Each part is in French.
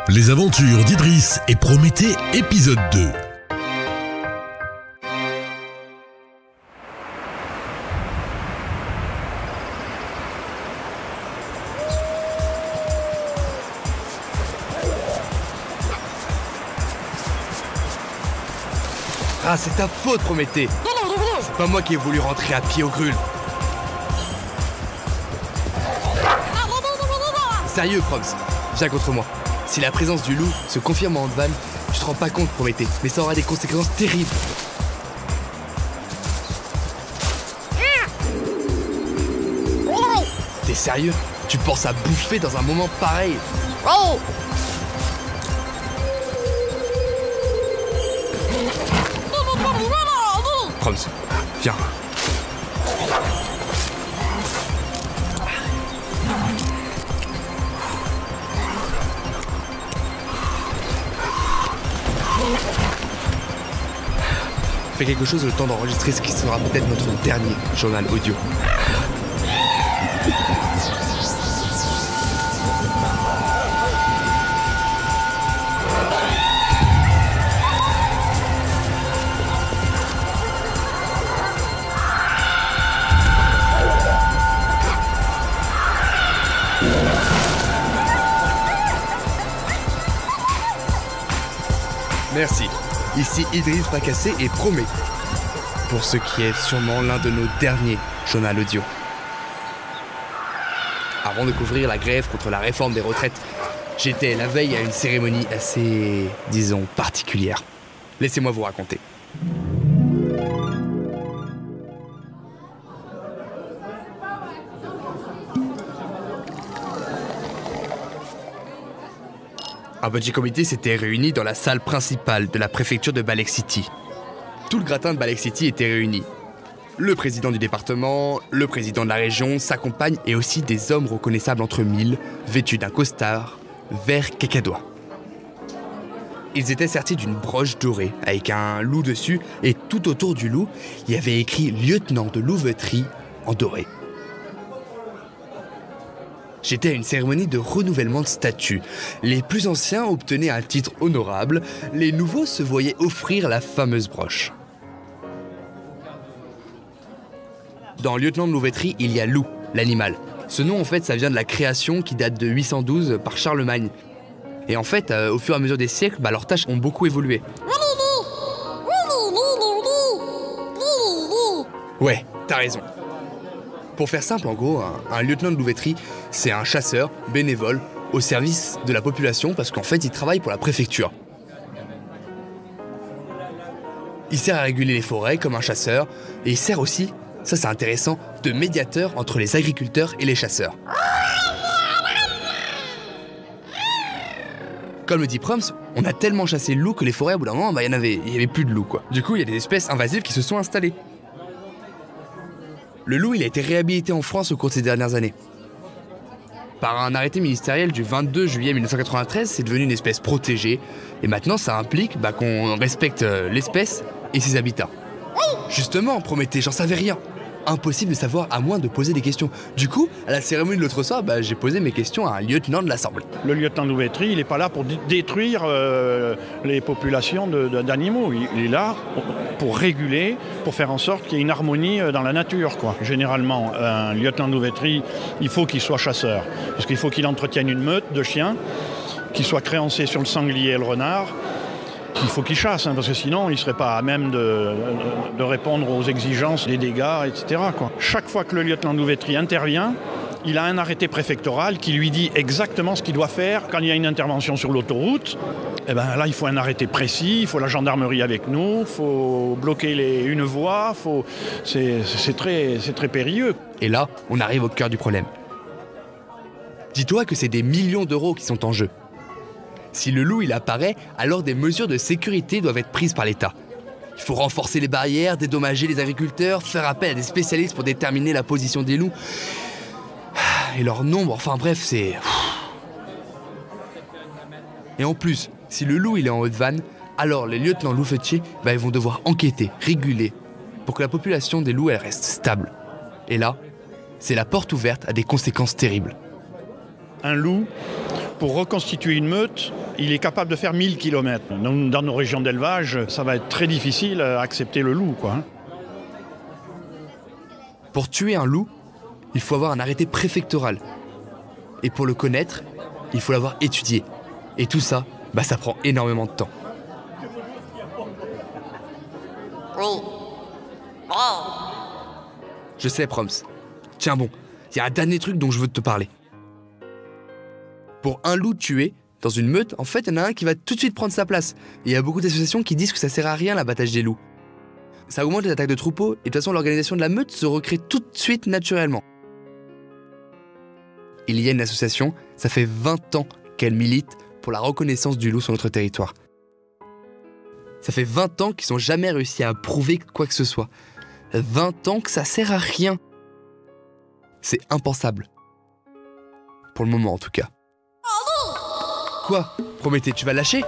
Les aventures d'Idriss et Prométhée, épisode 2. Ah, c'est ta faute, Prométhée. C'est pas moi qui ai voulu rentrer à pied au grul. Sérieux, Proms, viens contre moi. Si la présence du loup se confirme en Haute-Vanne, tu te rends pas compte, Prométhée, mais ça aura des conséquences terribles. T'es sérieux? Tu penses à bouffer dans un moment pareil? Oh! Proms, viens. Fais quelque chose le temps d'enregistrer ce qui sera peut-être notre dernier journal audio. Merci. Ici Idriss Fracassé et Prométhée, pour ce qui est sûrement l'un de nos derniers journaux audio. Avant de couvrir la grève contre la réforme des retraites, j'étais la veille à une cérémonie assez, disons, particulière. Laissez-moi vous raconter. Un petit comité s'était réuni dans la salle principale de la préfecture de Balek City. Tout le gratin de Balek City était réuni. Le président du département, le président de la région, sa compagne et aussi des hommes reconnaissables entre mille, vêtus d'un costard, vert cacadois. Ils étaient sertis d'une broche dorée avec un loup dessus et tout autour du loup, il y avait écrit lieutenant de louveterie en doré. J'étais à une cérémonie de renouvellement de statut. Les plus anciens obtenaient un titre honorable, les nouveaux se voyaient offrir la fameuse broche. Dans lieutenant de louveterie, il y a loup, l'animal. Ce nom, en fait, ça vient de la création qui date de 812 par Charlemagne. Et en fait, au fur et à mesure des siècles, leurs tâches ont beaucoup évolué. Ouais, t'as raison. Pour faire simple, en gros, un lieutenant de louveterie, c'est un chasseur bénévole au service de la population parce qu'en fait, il travaille pour la préfecture. Il sert à réguler les forêts comme un chasseur et il sert aussi, ça c'est intéressant, de médiateur entre les agriculteurs et les chasseurs. Comme le dit Proms, on a tellement chassé le loup que les forêts, au bout d'un moment, il y avait plus de loups, quoi. Du coup, il y a des espèces invasives qui se sont installées. Le loup, il a été réhabilité en France au cours de ces dernières années. Par un arrêté ministériel du 22 juillet 1993, c'est devenu une espèce protégée. Et maintenant, ça implique qu'on respecte l'espèce et ses habitats. Justement, Prométhée, j'en savais rien. Impossible de savoir à moins de poser des questions. Du coup, à la cérémonie de l'autre soir, j'ai posé mes questions à un lieutenant de l'Assemblée. Le lieutenant de louveterie, il n'est pas là pour détruire les populations d'animaux. Il est là pour réguler, pour faire en sorte qu'il y ait une harmonie dans la nature, quoi. Généralement, un lieutenant de louveterie, il faut qu'il soit chasseur. Parce qu'il faut qu'il entretienne une meute de chiens, qu'il soit créancé sur le sanglier et le renard. Il faut qu'il chasse, parce que sinon il ne serait pas à même de répondre aux exigences des dégâts, etc., quoi. Chaque fois que le lieutenant de louveterie intervient, il a un arrêté préfectoral qui lui dit exactement ce qu'il doit faire quand il y a une intervention sur l'autoroute. Là, il faut un arrêté précis, il faut la gendarmerie avec nous, il faut bloquer une voie, c'est très périlleux. Et là, on arrive au cœur du problème. Dis-toi que c'est des millions d'euros qui sont en jeu. Si le loup il apparaît, alors des mesures de sécurité doivent être prises par l'État. Il faut renforcer les barrières, dédommager les agriculteurs, faire appel à des spécialistes pour déterminer la position des loups. Et leur nombre, enfin bref, c'est... Et en plus, si le loup il est en Haute-Vanne, alors les lieutenants louvetiers ils vont devoir enquêter, réguler, pour que la population des loups elle reste stable. Et là, c'est la porte ouverte à des conséquences terribles. Un loup, Pour reconstituer une meute, il est capable de faire 1000 km. Dans nos régions d'élevage, ça va être très difficile à accepter le loup, quoi. Pour tuer un loup, il faut avoir un arrêté préfectoral. Et pour le connaître, il faut l'avoir étudié. Et tout ça, ça prend énormément de temps. Je sais, Proms. Tiens bon, il y a un dernier truc dont je veux te parler. Pour un loup tué, dans une meute, en fait, il y en a un qui va tout de suite prendre sa place. Et il y a beaucoup d'associations qui disent que ça sert à rien l'abattage des loups. Ça augmente les attaques de troupeaux, et de toute façon, l'organisation de la meute se recrée tout de suite naturellement. Il y a une association, ça fait 20 ans qu'elle milite pour la reconnaissance du loup sur notre territoire. Ça fait 20 ans qu'ils n'ont jamais réussi à prouver quoi que ce soit. 20 ans que ça sert à rien. C'est impensable. Pour le moment, en tout cas. Quoi ? Prométhée, tu vas lâcher ?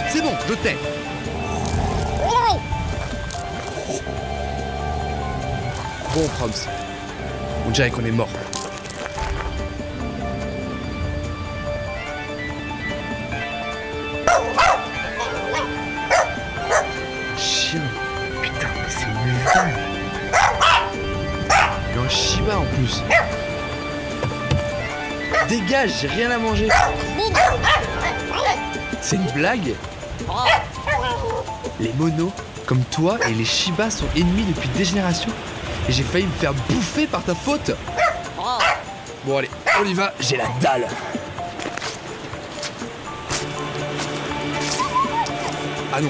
C'est bon, je t'ai. Bon, Proms. On dirait qu'on est mort. Chien. Putain, mais c'est une vache. Et un Shiba en plus. Dégage, j'ai rien à manger. C'est une blague ? Les monos, comme toi et les Shiba sont ennemis depuis des générations. Et j'ai failli me faire bouffer par ta faute. Bon allez, on y va, j'ai la dalle. Ah non,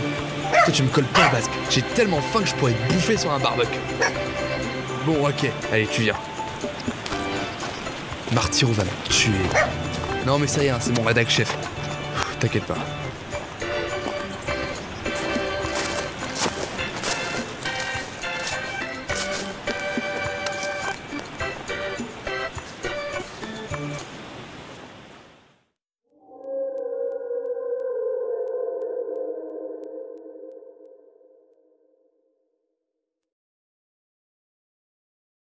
toi tu me colles pas le basque. J'ai tellement faim que je pourrais te bouffer sur un barbecue. Bon ok, allez tu viens. Martyro va me tuer. Non mais ça y est, c'est mon rédac chef. T'inquiète pas.